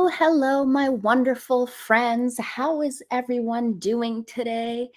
Hello, my wonderful friends. How is everyone doing today?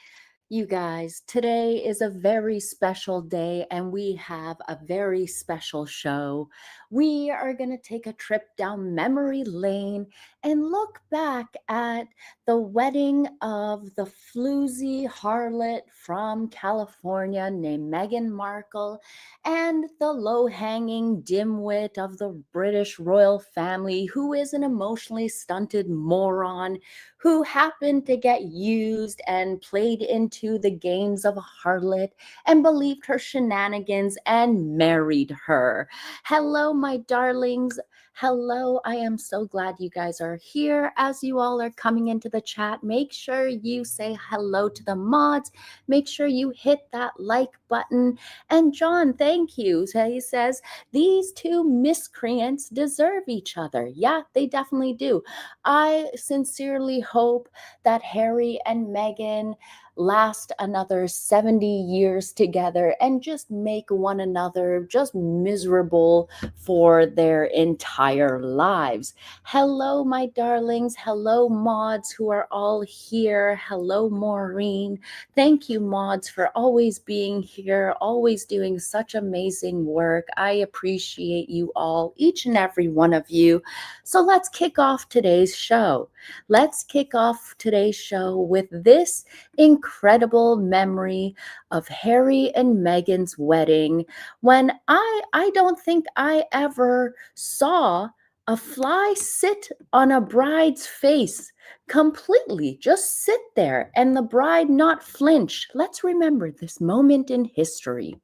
You guys, today is a very special day and we have a very special show. We are going to take a trip down memory lane and look back at the wedding of the floozy harlot from California named Meghan Markle and the low-hanging dimwit of the British royal family who is an emotionally stunted moron who happened to get used and played into the games of a harlot and believed her shenanigans and married her. Hello, my darlings. Hello, I am so glad you guys are here. As you all are coming into the chat, make sure you say hello to the mods. Make sure you hit that like button. And John, thank you. So he says, these two miscreants deserve each other. Yeah, they definitely do. I sincerely hope that Harry and Meghan last another 70 years together and just make one another just miserable for their entire lives. Hello, my darlings. Hello, mods who are all here. Hello, Maureen. Thank you, mods, for always being here, always doing such amazing work. I appreciate you all, each and every one of you. So let's kick off today's show. Let's kick off today's show with this incredible memory of Harry and Meghan's wedding when I don't think I ever saw a fly sit on a bride's face completely, just sit there and the bride not flinch. Let's remember this moment in history.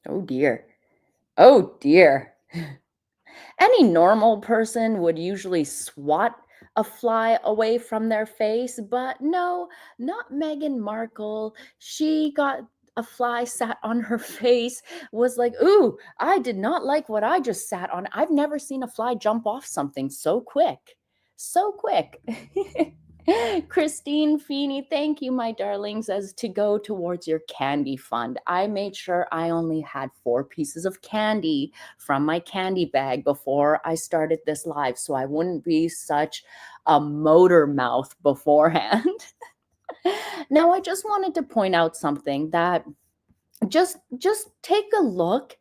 Oh dear. Oh dear. Any normal person would usually swat a fly away from their face, but no, not Meghan Markle. She got a fly sat on her face, was like, ooh, I did not like what I just sat on. I've never seen a fly jump off something so quick. So quick. Christine Feeney, thank you, my darlings, as to go towards your candy fund. I made sure I only had 4 pieces of candy from my candy bag before I started this live, so I wouldn't be such a motor mouth beforehand. Now, I just wanted to point out something that just take a look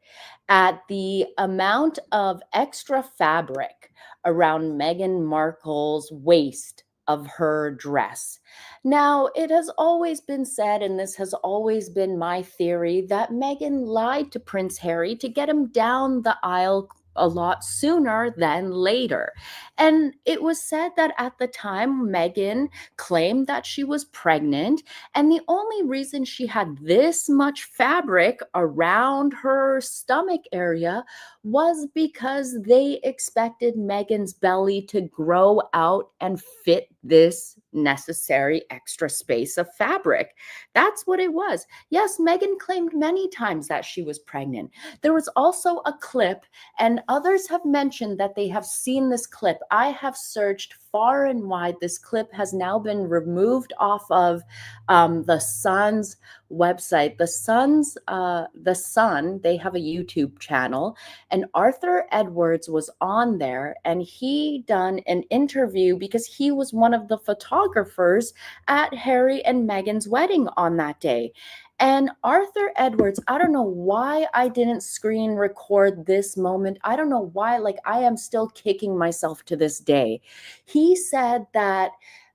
at the amount of extra fabric around Meghan Markle's waist of her dress. Now, it has always been said, and this has always been my theory, that Meghan lied to Prince Harry to get him down the aisle a lot sooner than later. And it was said that at the time, Meghan claimed that she was pregnant, and the only reason she had this much fabric around her stomach area was because they expected Meghan's belly to grow out and fit this necessary extra space of fabric. That's what it was. Yes, Meghan claimed many times that she was pregnant. There was also a clip, and others have mentioned that they have seen this clip. I have searched far and wide. This clip has now been removed off of the Sun's website. The Sun, they have a YouTube channel, and Arthur Edwards was on there, and he done an interview because he was one of the photographers at Harry and Meghan's wedding on that day. And Arthur Edwards, I don't know why I didn't screen record this moment. I don't know why, like I am still kicking myself to this day. He said that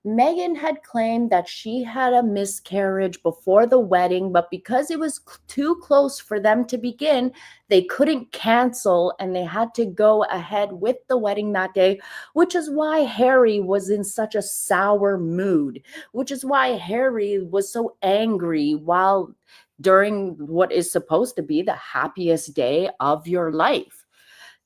Meghan had claimed that she had a miscarriage before the wedding, but because it was too close for them to begin, they couldn't cancel and they had to go ahead with the wedding that day, which is why Harry was in such a sour mood, which is why Harry was so angry while during what is supposed to be the happiest day of your life.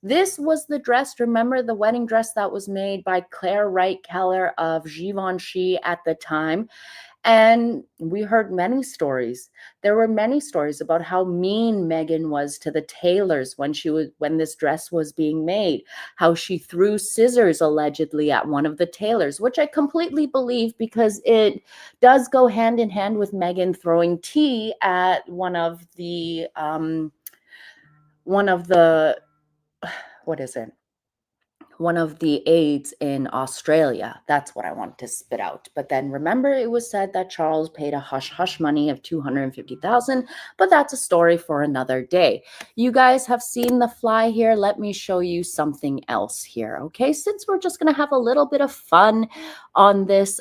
This was the dress, remember the wedding dress that was made by Claire Wright Keller of Givenchy at the time. And we heard many stories. There were many stories about how mean Meghan was to the tailors when this dress was being made, how she threw scissors allegedly at one of the tailors, which I completely believe because it does go hand in hand with Meghan throwing tea at one of the what is it? One of the aides in Australia. That's what I wanted to spit out. But then remember, it was said that Charles paid a hush hush money of 250,000, but that's a story for another day. You guys have seen the fly here. Let me show you something else here. Okay, since we're just gonna have a little bit of fun on this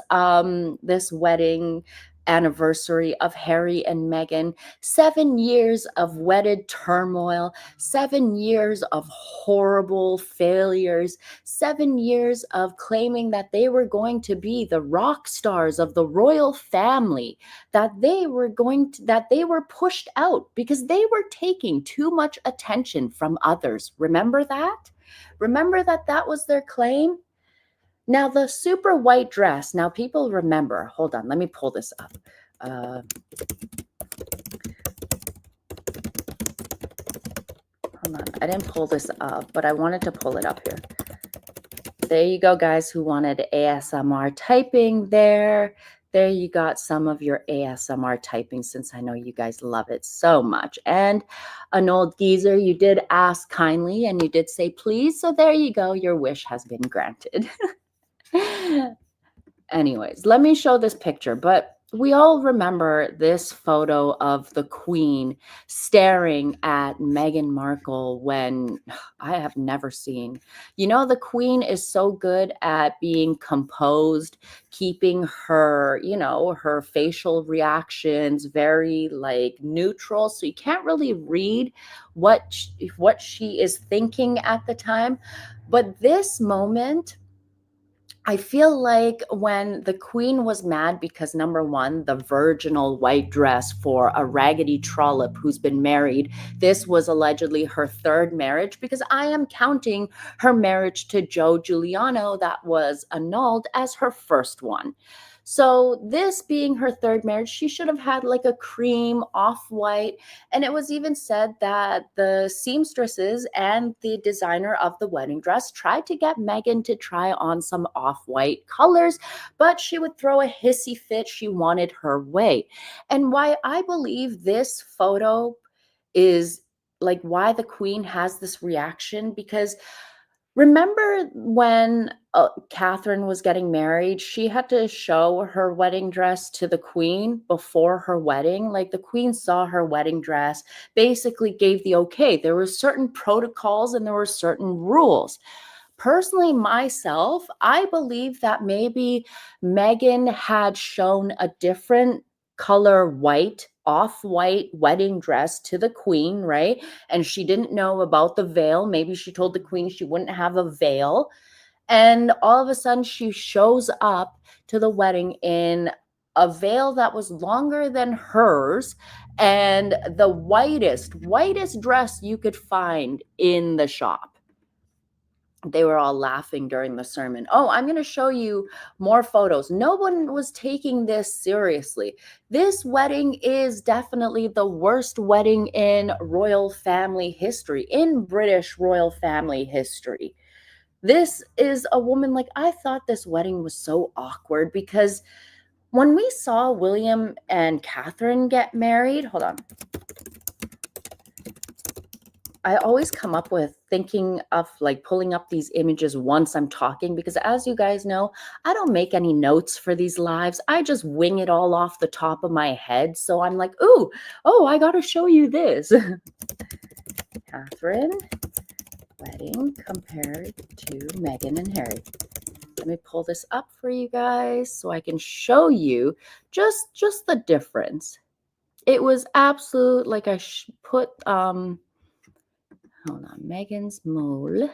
wedding anniversary of Harry and Meghan, 7 years of wedded turmoil, 7 years of horrible failures, 7 years of claiming that they were going to be the rock stars of the royal family, that they were pushed out because they were taking too much attention from others. Remember that? Remember that that was their claim? Now, the super white dress. Now, people remember. Hold on, let me pull this up. Hold on, I didn't pull this up, but I wanted to pull it up here. There you go, guys, who wanted ASMR typing there. There you got some of your ASMR typing, since I know you guys love it so much. And an old geezer, you did ask kindly and you did say please. So there you go. Your wish has been granted. Anyways, let me show this picture. But we all remember this photo of the Queen staring at Meghan Markle when I have never seen. You know, the Queen is so good at being composed, keeping her, her facial reactions very like neutral. So you can't really read what she is thinking at the time. But this moment, I feel like when the Queen was mad because, number one, the virginal white dress for a raggedy trollop who's been married, this was allegedly her third marriage, because I am counting her marriage to Joe Giuliano that was annulled as her first one. So this being her third marriage, she should have had like a cream off-white. And it was even said that the seamstresses and the designer of the wedding dress tried to get Meghan to try on some off-white colors, but she would throw a hissy fit. She wanted her way. And why I believe this photo is like why the Queen has this reaction, because remember when Catherine was getting married, she had to show her wedding dress to the Queen before her wedding. Like the Queen saw her wedding dress, basically gave the okay. There were certain protocols and there were certain rules. Personally, myself, I believe that maybe Meghan had shown a different color white, off-white wedding dress to the Queen, right? And she didn't know about the veil. Maybe she told the Queen she wouldn't have a veil. And all of a sudden, she shows up to the wedding in a veil that was longer than hers and the whitest dress you could find in the shop. They were all laughing during the sermon. Oh, I'm going to show you more photos. No one was taking this seriously. This wedding is definitely the worst wedding in royal family history, in British royal family history. This is a woman, like, I thought this wedding was so awkward because when we saw William and Catherine get married, hold on. I always come up with thinking of like pulling up these images once I'm talking, because as you guys know, I don't make any notes for these lives. I just wing it all off the top of my head. So I'm like, oh, I got to show you this. Catherine wedding compared to Meghan and Harry. Let me pull this up for you guys so I can show you just the difference. It was absolute, like I put, hold on, MeghansMole.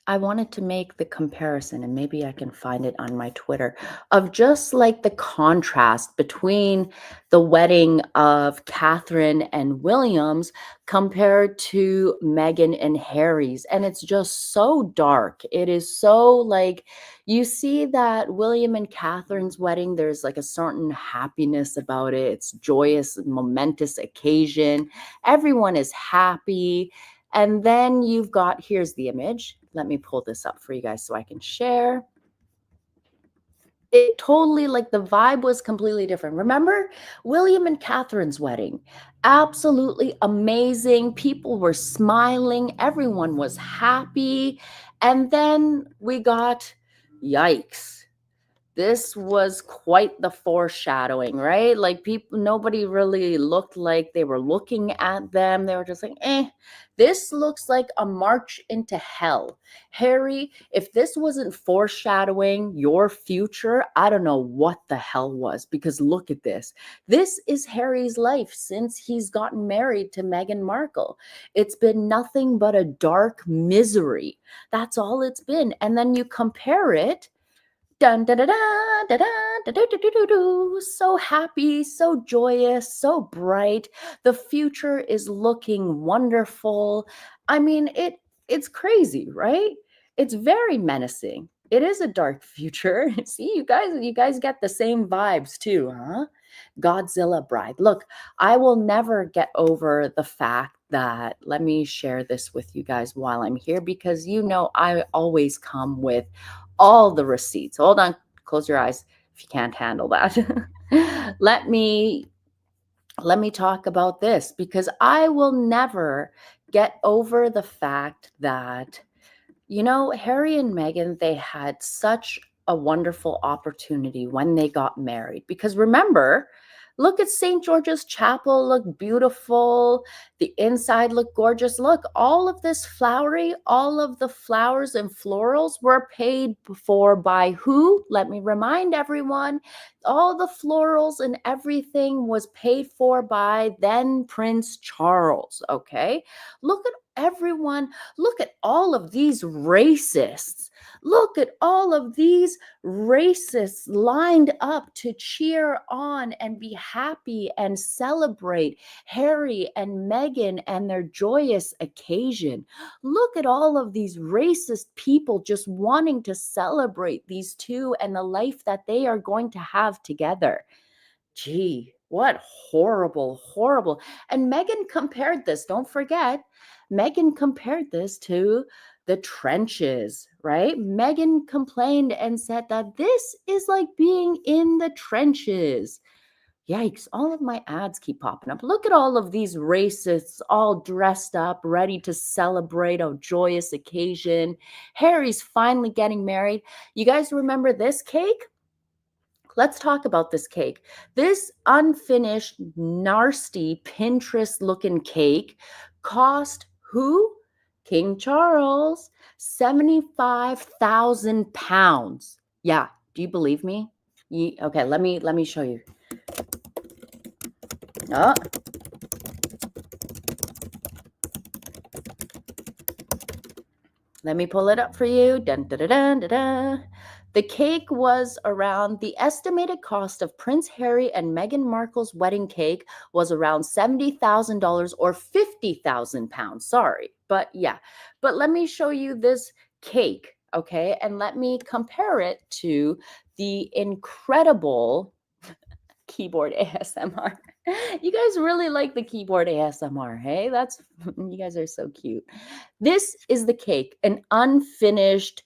I wanted to make the comparison, and maybe I can find it on my Twitter, of just like the contrast between the wedding of Catherine and Williams compared to Meghan and Harry's. And it's just so dark. It is so like, you see that William and Catherine's wedding, there's like a certain happiness about it. It's joyous, momentous occasion. Everyone is happy. And then you've got, here's the image. Let me pull this up for you guys so I can share. It totally, like, the vibe was completely different. Remember William and Catherine's wedding? Absolutely amazing. People were smiling, everyone was happy. And then we got, yikes. This was quite the foreshadowing, right? Like, people, nobody really looked like they were looking at them. They were just like, this looks like a march into hell. Harry, if this wasn't foreshadowing your future, I don't know what the hell was, because look at this. This is Harry's life since he's gotten married to Meghan Markle. It's been nothing but a dark misery. That's all it's been. And then you compare it. Dun, da, da, da, da, da, da, do, do, do, do, do. So happy, so joyous, so bright. The future is looking wonderful. I mean, it's crazy, right? It's very menacing. It is a dark future. See, you guys get the same vibes too, huh? Godzilla bride. Look, I will never get over the fact that, let me share this with you guys while I'm here, because you know I always come with all the receipts. Hold on, close your eyes if you can't handle that. let me talk about this, because I will never get over the fact that, you know, Harry and Meghan, they had such a wonderful opportunity when they got married. Because remember, look at St. George's Chapel, look beautiful. The inside looked gorgeous. Look, all of this flowery, all of the flowers and florals were paid for by who? Let me remind everyone. All the florals and everything was paid for by then Prince Charles, okay? Look at everyone. Look at all of these racists. Look at all of these racists lined up to cheer on and be happy and celebrate Harry and Meghan and their joyous occasion. Look at all of these racist people just wanting to celebrate these two and the life that they are going to have together. Gee, what horrible, horrible. And Meghan compared this, don't forget, Meghan compared this to the trenches, right? Meghan complained and said that this is like being in the trenches. Yikes, all of my ads keep popping up. Look at all of these racists all dressed up, ready to celebrate a joyous occasion. Harry's finally getting married. You guys remember this cake? Let's talk about this cake. This unfinished, nasty, Pinterest looking cake cost who? King Charles, 75,000 pounds. Yeah, do you believe me? Okay, let me show you. Oh. Let me pull it up for you. Dun, dun, dun, dun, dun, dun. The cake was around, the estimated cost of Prince Harry and Meghan Markle's wedding cake was around $70,000 or 50,000 pounds. Sorry. But yeah, but let me show you this cake, okay? And let me compare it to the incredible keyboard ASMR. You guys really like the keyboard ASMR, hey? That's, you guys are so cute. This is the cake, an unfinished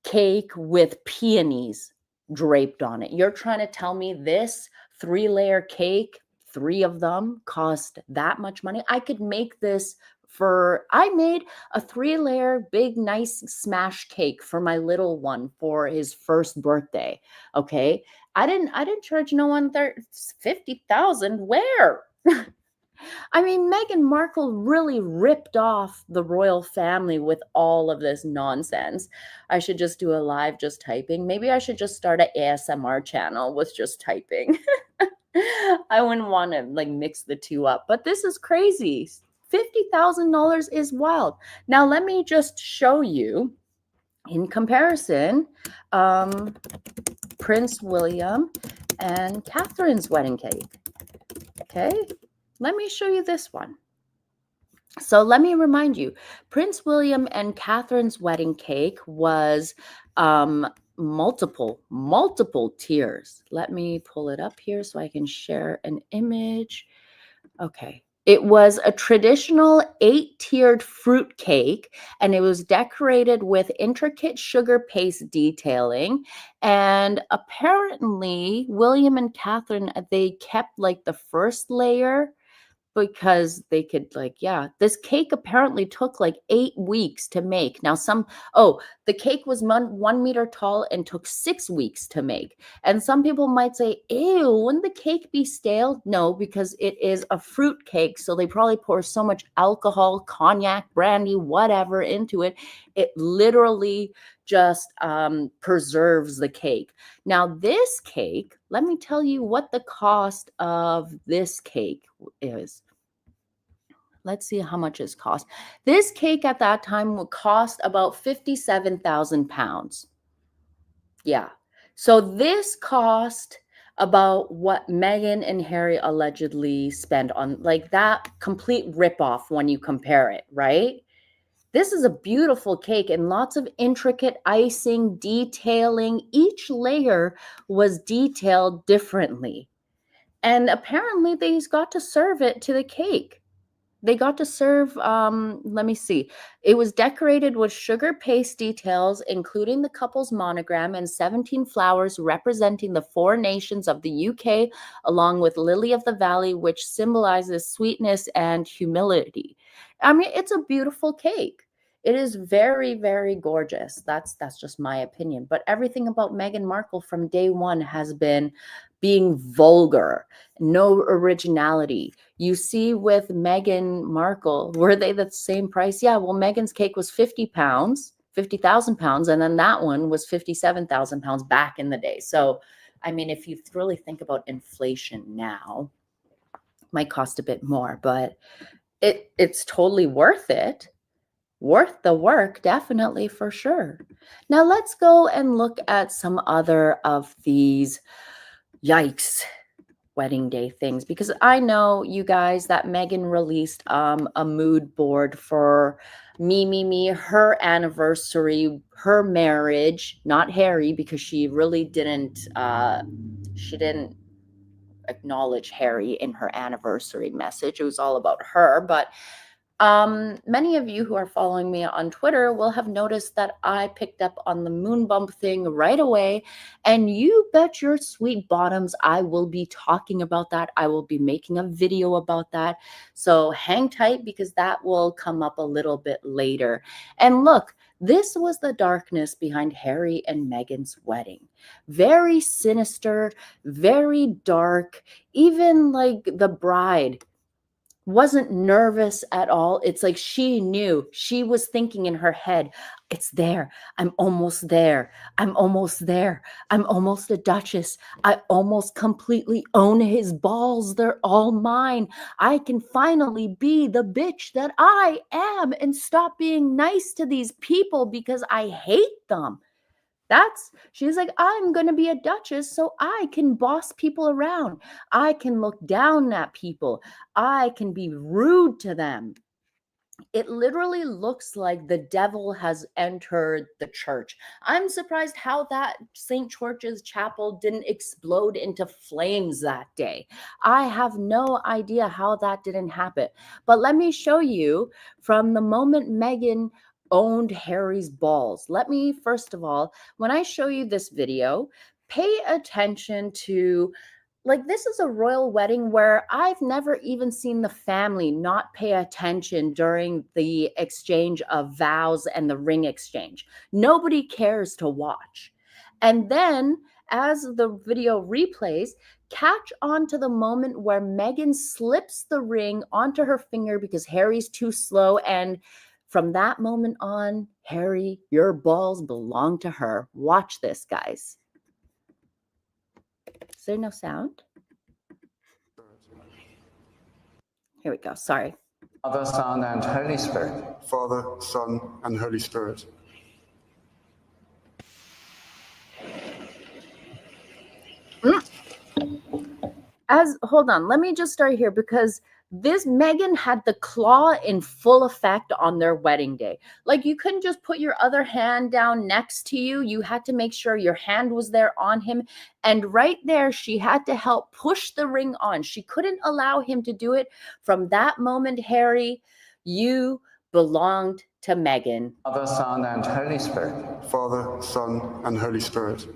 cake with peonies draped on it. You're trying to tell me this 3-layer cake, 3 of them, cost that much money? I could make this I made a 3-layer big nice smash cake for my little one for his first birthday. Okay. I didn't charge no one 50,000. Where? I mean, Meghan Markle really ripped off the royal family with all of this nonsense. I should just do a live just typing. Maybe I should just start an ASMR channel with just typing. I wouldn't want to like mix the two up, but this is crazy. $50,000 is wild. Now, let me just show you in comparison, Prince William and Catherine's wedding cake. Okay, let me show you this one. So let me remind you, Prince William and Catherine's wedding cake was multiple tiers. Let me pull it up here so I can share an image. Okay, It was a traditional 8-tiered fruit cake, and it was decorated with intricate sugar paste detailing. And apparently, William and Catherine, they kept like the first layer because they could like, yeah, this cake apparently took like 8 weeks to make. Now the cake was 1 meter tall and took 6 weeks to make. And some people might say, ew, wouldn't the cake be stale? No, because it is a fruit cake, so they probably pour so much alcohol, cognac, brandy, whatever into it, it literally just preserves the cake. Now this cake, let me tell you what the cost of this cake is. Let's see how much it cost. This cake at that time would cost about 57,000 pounds. Yeah. So this cost about what Meghan and Harry allegedly spent on, like, that complete ripoff when you compare it, right? This is a beautiful cake and lots of intricate icing, detailing. Each layer was detailed differently. And apparently they got to serve it to the cake. They got to serve, let me see. It was decorated with sugar paste details, including the couple's monogram and 17 flowers representing the 4 nations of the UK, along with Lily of the Valley, which symbolizes sweetness and humility. I mean, it's a beautiful cake. It is very, very gorgeous. That's just my opinion. But everything about Meghan Markle from day one has been being vulgar, no originality. You see with Meghan Markle, were they the same price? Yeah, well, Meghan's cake was 50 pounds, 50,000 pounds, and then that one was 57,000 pounds back in the day. So, I mean, if you really think about inflation now, it might cost a bit more, but it's totally worth it. Worth the work, definitely, for sure. Now let's go and look at some other of these, yikes, wedding day things, because I know, you guys, that Meghan released a mood board for me, her anniversary, her marriage, not Harry, because she really didn't acknowledge Harry in her anniversary message. It was all about her. But many of you who are following me on Twitter will have noticed that I picked up on the moon bump thing right away. And you bet your sweet bottoms I will be talking about that. I will be making a video about that. So hang tight, because that will come up a little bit later. And look, this was the darkness behind Harry and Meghan's wedding. Very sinister, very dark. Even like the bride wasn't nervous at all. It's like she knew. She was thinking in her head, it's there. I'm almost there. I'm almost there. I'm almost a duchess. I almost completely own his balls. They're all mine. I can finally be the bitch that I am and stop being nice to these people because I hate them. She's like, I'm going to be a duchess so I can boss people around. I can look down at people. I can be rude to them. It literally looks like the devil has entered the church. I'm surprised how that St. George's Chapel didn't explode into flames that day. I have no idea how that didn't happen. But let me show you from the moment Meghan owned Harry's balls. Let me, first of all, when I show you this video, pay attention to, like, this is a royal wedding where I've never even seen the family not pay attention during the exchange of vows and the ring exchange. Nobody cares to watch. And then as the video replays, catch on to the moment where Meghan slips the ring onto her finger because Harry's too slow. And from that moment on, Harry, your balls belong to her. Watch this, guys. Is there no sound? Here we go. Sorry. Father, Son, and Holy Spirit. Father, Son, and Holy Spirit. Hold on, let me just start here, because This Meghan had the claw in full effect on their wedding day. Like, you couldn't just put your other hand down next to you. You had to make sure your hand was there on him. And right there, she had to help push the ring on. She couldn't allow him to do it. From that moment, Harry, you belonged to Meghan. Father, Son, and Holy Spirit. Father, Son, and Holy Spirit.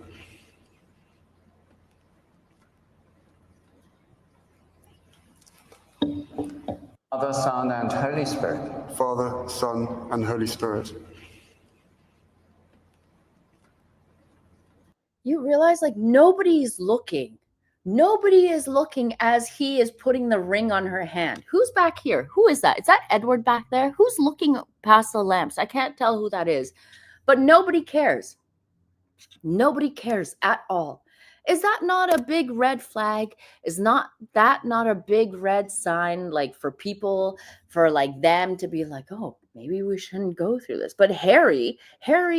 Father, Son, and Holy Spirit. Father, Son, and Holy Spirit. You realize, like, nobody's looking. Nobody is looking as he is putting the ring on her hand. Who's back here? Who is that? Is that Edward back there? Who's looking past the lamps? I can't tell who that is. But nobody cares. Nobody cares at all. Is that not a big red flag? Is not that not a big red sign, like, for people, for like them to be like, oh, maybe we shouldn't go through this? But Harry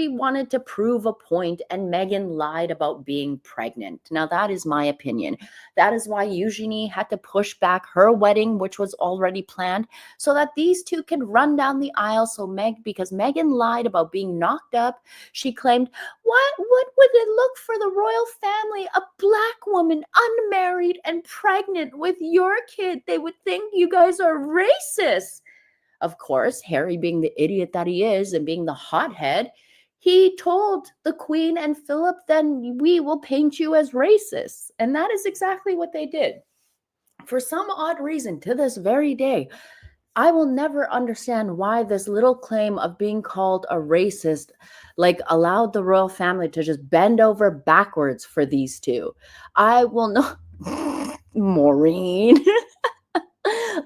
wanted to prove a point, and Meghan lied about being pregnant. Now, that is my opinion. That is why Eugenie had to push back her wedding, which was already planned, so that these two can run down the aisle. Because Meghan lied about being knocked up. She claimed, what would it look for the royal family? A black woman, unmarried and pregnant with your kid. They would think you guys are racist. Of course, Harry, being the idiot that he is and being the hothead, he told the Queen and Philip, then we will paint you as racists. And that is exactly what they did. For some odd reason, to this very day, I will never understand why this little claim of being called a racist, like, allowed the royal family to just bend over backwards for these two. I will not. Maureen.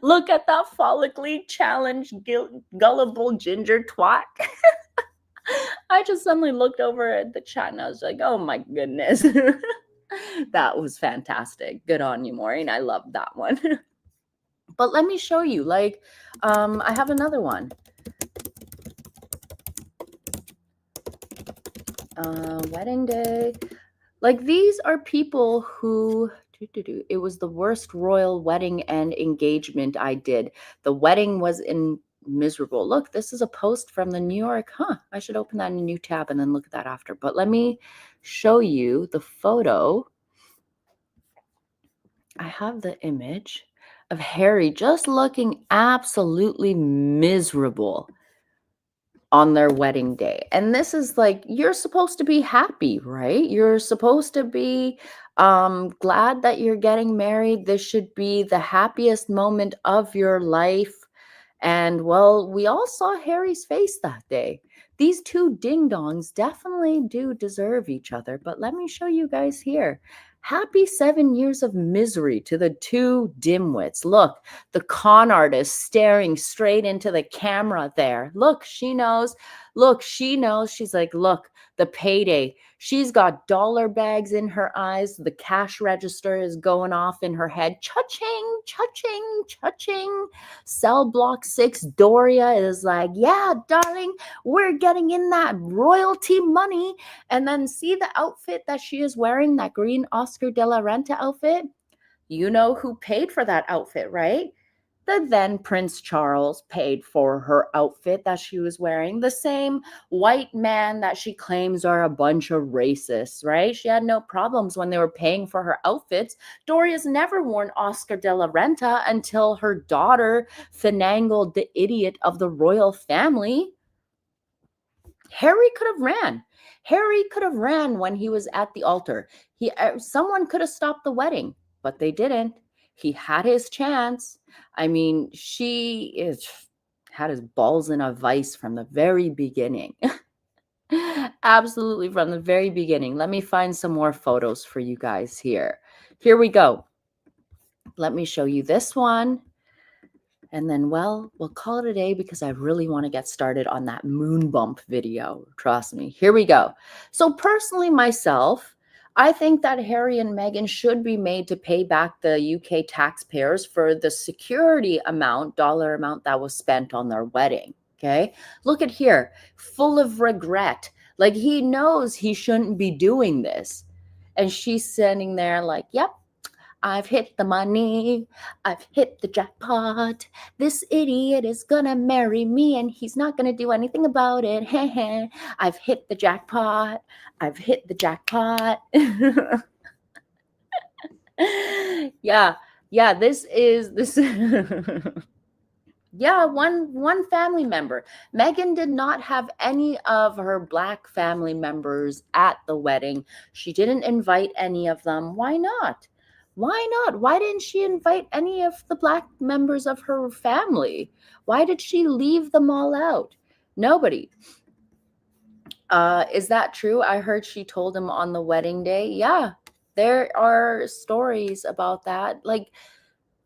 Look at that follically challenged, gullible ginger twat. I just suddenly looked over at the chat and I was like, oh my goodness. That was fantastic. Good on you, Maureen. I love that one. But let me show you, like, I have another one. Wedding day. Like, these are people who, it was the worst royal wedding and engagement I did. The wedding was miserable. Look, this is a post from the New York. I should open that in a new tab and then look at that after. But let me show you the photo. I have the image of Harry just looking absolutely miserable on their wedding day. And this is like, you're supposed to be happy, right? You're supposed to be glad that you're getting married. This should be the happiest moment of your life. And well, we all saw Harry's face that day. These two ding-dongs definitely do deserve each other. But let me show you guys here. Happy 7 years of misery to the two dimwits. Look, the con artist staring straight into the camera there. Look, she knows. Look, she knows. She's like, look, the payday. She's got dollar bags in her eyes. The cash register is going off in her head. Cha-ching, cha-ching, cha-ching. Cell block 6, Doria is like, yeah, darling, we're getting in that royalty money. And then see the outfit that she is wearing, that green Oscar de la Renta outfit? You know who paid for that outfit, right? The then Prince Charles paid for her outfit that she was wearing. The same white man that she claims are a bunch of racists, right? She had no problems when they were paying for her outfits. Doria's never worn Oscar de la Renta until her daughter finangled the idiot of the royal family. Harry could have ran. Harry could have ran when he was at the altar. Someone could have stopped the wedding, but they didn't. He had his chance. I mean, had his balls in a vice from the very beginning. Absolutely, from the very beginning. Let me find some more photos for you guys here. Here we go. Let me show you this one. And then, well, we'll call it a day because I really want to get started on that moon bump video. Trust me. Here we go. So personally, myself, I think that Harry and Meghan should be made to pay back the UK taxpayers for the security dollar amount that was spent on their wedding. Okay. Look at here, full of regret. Like, he knows he shouldn't be doing this. And she's sitting there like, yep, I've hit the money. I've hit the jackpot. This idiot is gonna marry me and he's not gonna do anything about it. I've hit the jackpot. I've hit the jackpot. Yeah. Yeah, this. Yeah, one family member. Meghan did not have any of her Black family members at the wedding. She didn't invite any of them. Why not? Why not? Why didn't she invite any of the Black members of her family? Why did she leave them all out? Nobody. Is that true? I heard she told him on the wedding day. Yeah, there are stories about that. Like,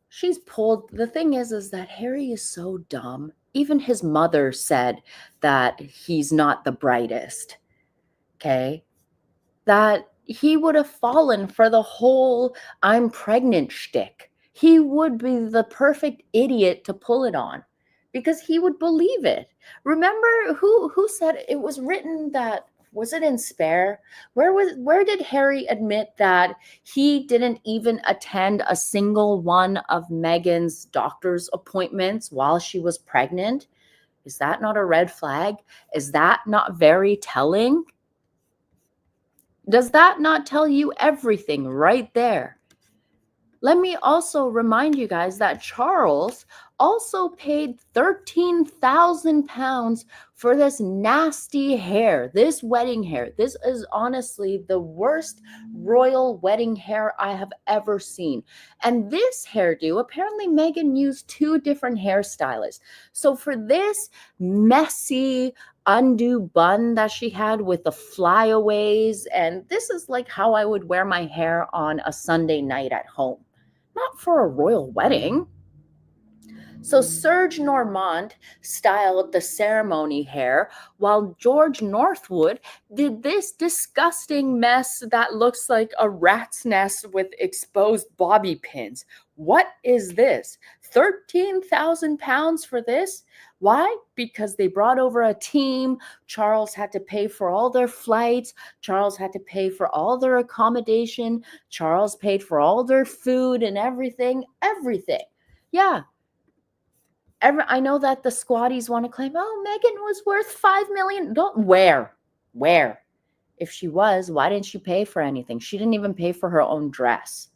she's pulled. The thing is that Harry is so dumb. Even his mother said that he's not the brightest. Okay. That he would have fallen for the whole I'm pregnant shtick. He would be the perfect idiot to pull it on because he would believe it. Remember who said it was written that, was it in Spare? Where did Harry admit that he didn't even attend a single one of Meghan's doctor's appointments while she was pregnant? Is that not a red flag? Is that not very telling? Does that not tell you everything right there? Let me also remind you guys that Charles also paid £13,000 for this nasty hair, this wedding hair. This is honestly the worst royal wedding hair I have ever seen. And this hairdo, apparently Meghan used 2 different hairstylists. So for this messy undo bun that she had with the flyaways, and this is like how I would wear my hair on a Sunday night at home. Not for a royal wedding. So Serge Normand styled the ceremony hair, while George Northwood did this disgusting mess that looks like a rat's nest with exposed bobby pins. What is this? £13,000 for this? Why? Because they brought over a team. Charles had to pay for all their flights. Charles had to pay for all their accommodation. Charles paid for all their food and everything. Everything. Yeah. I know that the squatties want to claim, oh, Meghan was worth $5 million. Where? If she was, why didn't she pay for anything? She didn't even pay for her own dress.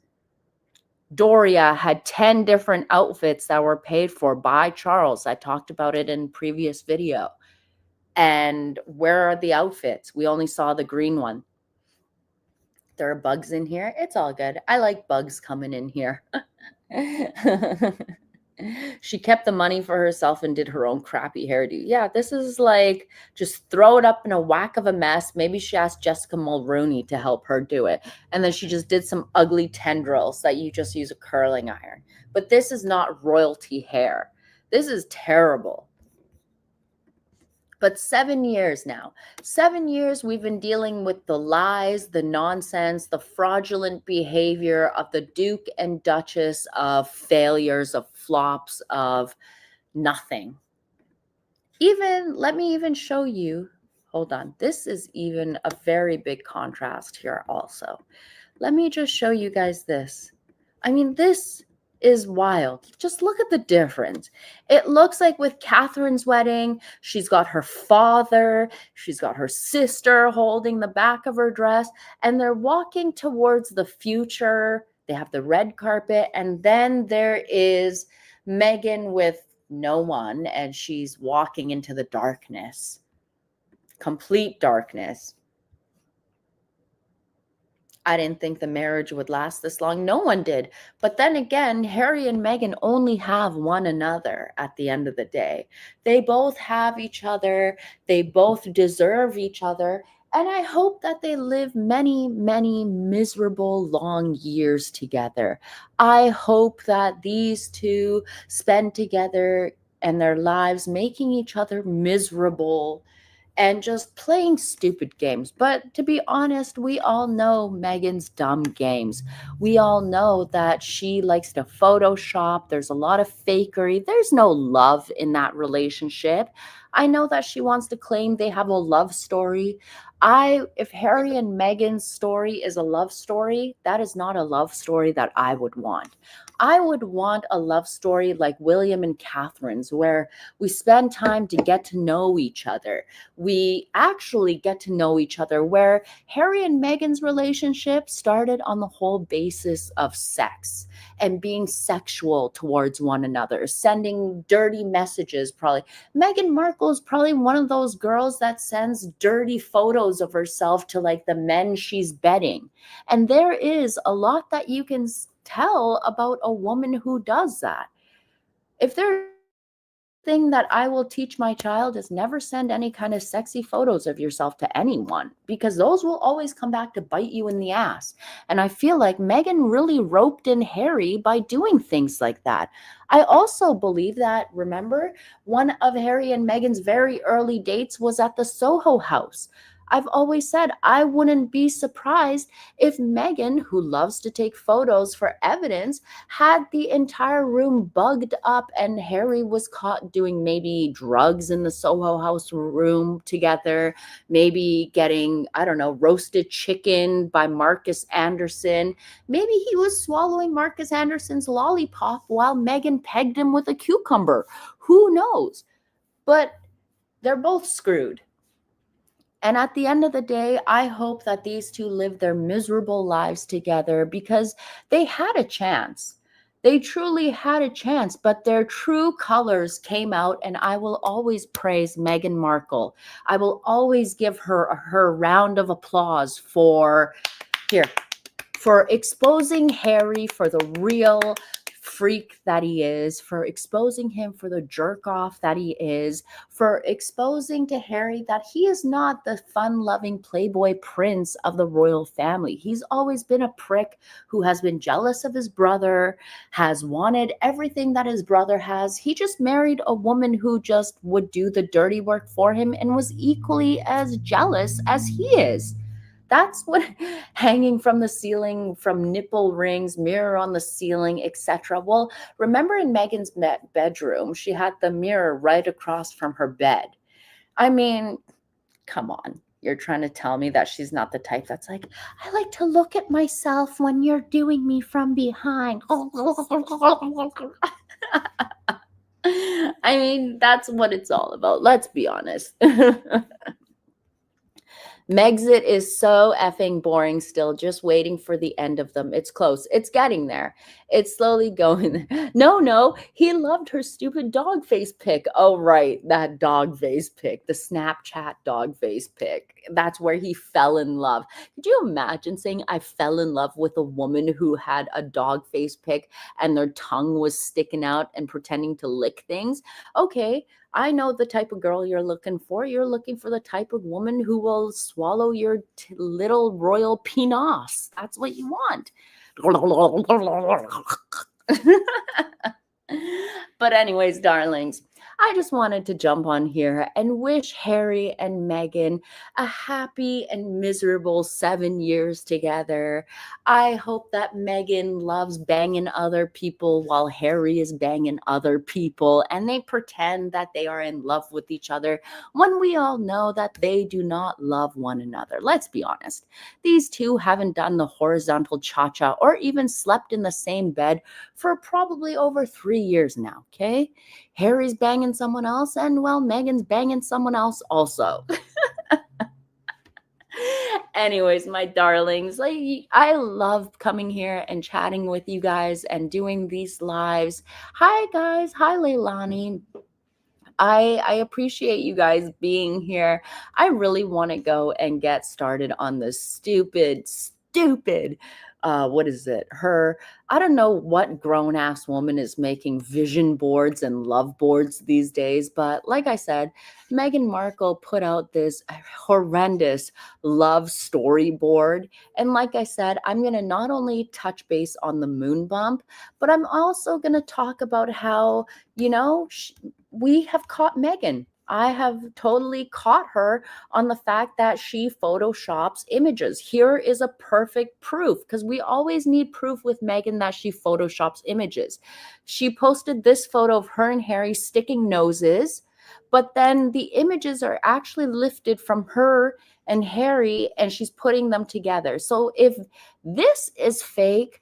Doria had 10 different outfits that were paid for by Charles. I talked about it in previous video. And where are the outfits? We only saw the green one. There are bugs in here. It's all good. I like bugs coming in here. She kept the money for herself and did her own crappy hairdo. Yeah, this is like, just throw it up in a whack of a mess. Maybe she asked Jessica Mulroney to help her do it. And then she just did some ugly tendrils that you just use a curling iron. But this is not royalty hair. This is terrible. But 7 years now. 7 years we've been dealing with the lies, the nonsense, the fraudulent behavior of the Duke and Duchess, of failures, of flops, of nothing. Let me even show you. Hold on. This is even a very big contrast here also. Let me just show you guys this. I mean, this is wild. Just look at the difference. It looks like with Catherine's wedding, she's got her father, she's got her sister holding the back of her dress, and they're walking towards the future. They have the red carpet, and then there is Meghan with no one, and she's walking into the darkness. Complete darkness. I didn't think the marriage would last this long. No one did. But then again, Harry and Meghan only have one another at the end of the day. They both have each other. They both deserve each other. And I hope that they live many, many miserable, long years together. I hope that these two spend together and their lives making each other miserable and just playing stupid games. But to be honest, we all know Meghan's dumb games. We all know that she likes to Photoshop. There's a lot of fakery. There's no love in that relationship. I know that she wants to claim they have a love story. If Harry and Meghan's story is a love story, that is not a love story that I would want. I would want a love story like William and Catherine's, where we spend time to get to know each other. We actually get to know each other, where Harry and Meghan's relationship started on the whole basis of sex and being sexual towards one another, sending dirty messages. Probably Meghan Markle is probably one of those girls that sends dirty photos of herself to like the men she's betting. And there is a lot that you can tell about a woman who does that. If there's thing that I will teach my child is never send any kind of sexy photos of yourself to anyone, because those will always come back to bite you in the ass. And I feel like Meghan really roped in Harry by doing things like that. I also believe that, remember, one of Harry and Meghan's very early dates was at the Soho House. I've always said I wouldn't be surprised if Meghan, who loves to take photos for evidence, had the entire room bugged up and Harry was caught doing maybe drugs in the Soho House room together, maybe getting, I don't know, roasted chicken by Marcus Anderson. Maybe he was swallowing Marcus Anderson's lollipop while Meghan pegged him with a cucumber. Who knows? But they're both screwed. And at the end of the day, I hope that these two live their miserable lives together, because they had a chance. They truly had a chance, but their true colors came out, and I will always praise Meghan Markle. I will always give her round of applause for exposing Harry for the real freak that he is, for exposing him for the jerk off that he is, for exposing to Harry that he is not the fun-loving playboy prince of the royal family. He's always been a prick who has been jealous of his brother, has wanted everything that his brother has. He just married a woman who just would do the dirty work for him and was equally as jealous as he is. That's what hanging from the ceiling, from nipple rings, mirror on the ceiling, etc. Well, remember in Meghan's bedroom, she had the mirror right across from her bed. I mean, come on. You're trying to tell me that she's not the type that's like, I like to look at myself when you're doing me from behind. I mean, that's what it's all about. Let's be honest. Megxit is so effing boring still, just waiting for the end of them. It's close. It's getting there. It's slowly going there. No, he loved her stupid dog face pic. Oh, right, that dog face pic, the Snapchat dog face pic. That's where he fell in love. Could you imagine saying I fell in love with a woman who had a dog face pic and their tongue was sticking out and pretending to lick things? Okay, I know the type of girl you're looking for. You're looking for the type of woman who will swallow your little royal penis. That's what you want. But anyways, darlings, I just wanted to jump on here and wish Harry and Meghan a happy and miserable 7 years together. I hope that Meghan loves banging other people while Harry is banging other people, and they pretend that they are in love with each other when we all know that they do not love one another. Let's be honest. These two haven't done the horizontal cha-cha or even slept in the same bed for probably over 3 years now, okay? Harry's banging someone else, and well, Meghan's banging someone else also. Anyways, my darlings, I love coming here and chatting with you guys and doing these lives. Hi, guys. Hi, Leilani. I appreciate you guys being here. I really want to go and get started on this stupid what is it? I don't know what grown ass woman is making vision boards and love boards these days, but like I said, Meghan Markle put out this horrendous love storyboard. And like I said, I'm going to not only touch base on the moon bump, but I'm also going to talk about how, we have caught Meghan. I have totally caught her on the fact that she photoshops images. Here is a perfect proof, because we always need proof with Meghan that she photoshops images. She posted this photo of her and Harry sticking noses, but then the images are actually lifted from her and Harry, and she's putting them together. So if this is fake,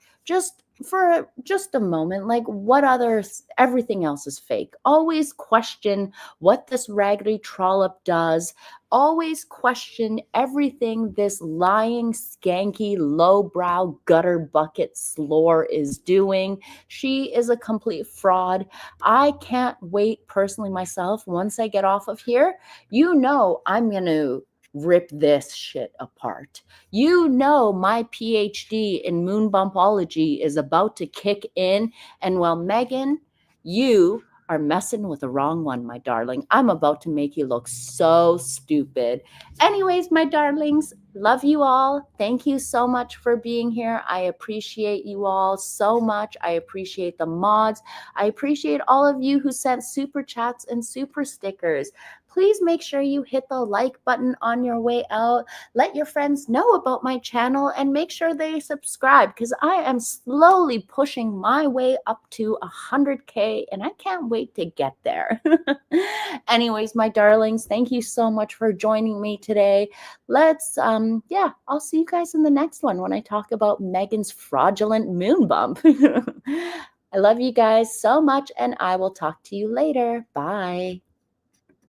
for just a moment, like what others, everything else is fake. Always question what this raggedy trollop does. Always question everything this lying, skanky, lowbrow, gutter bucket slore is doing. She is a complete fraud. I can't wait personally myself. Once I get off of here, you know I'm going to rip this shit apart. You know my PhD in moon bumpology is about to kick in. And well, Meghan, you are messing with the wrong one, my darling. I'm about to make you look so stupid. Anyways, my darlings, love you all. Thank you so much for being here. I appreciate you all so much. I appreciate the mods. I appreciate all of you who sent super chats and super stickers. Please make sure you hit the like button on your way out. Let your friends know about my channel and make sure they subscribe because I am slowly pushing my way up to 100K and I can't wait to get there. Anyways, my darlings, thank you so much for joining me today. Let's, I'll see you guys in the next one when I talk about Meghan's fraudulent moon bump. I love you guys so much and I will talk to you later. Bye.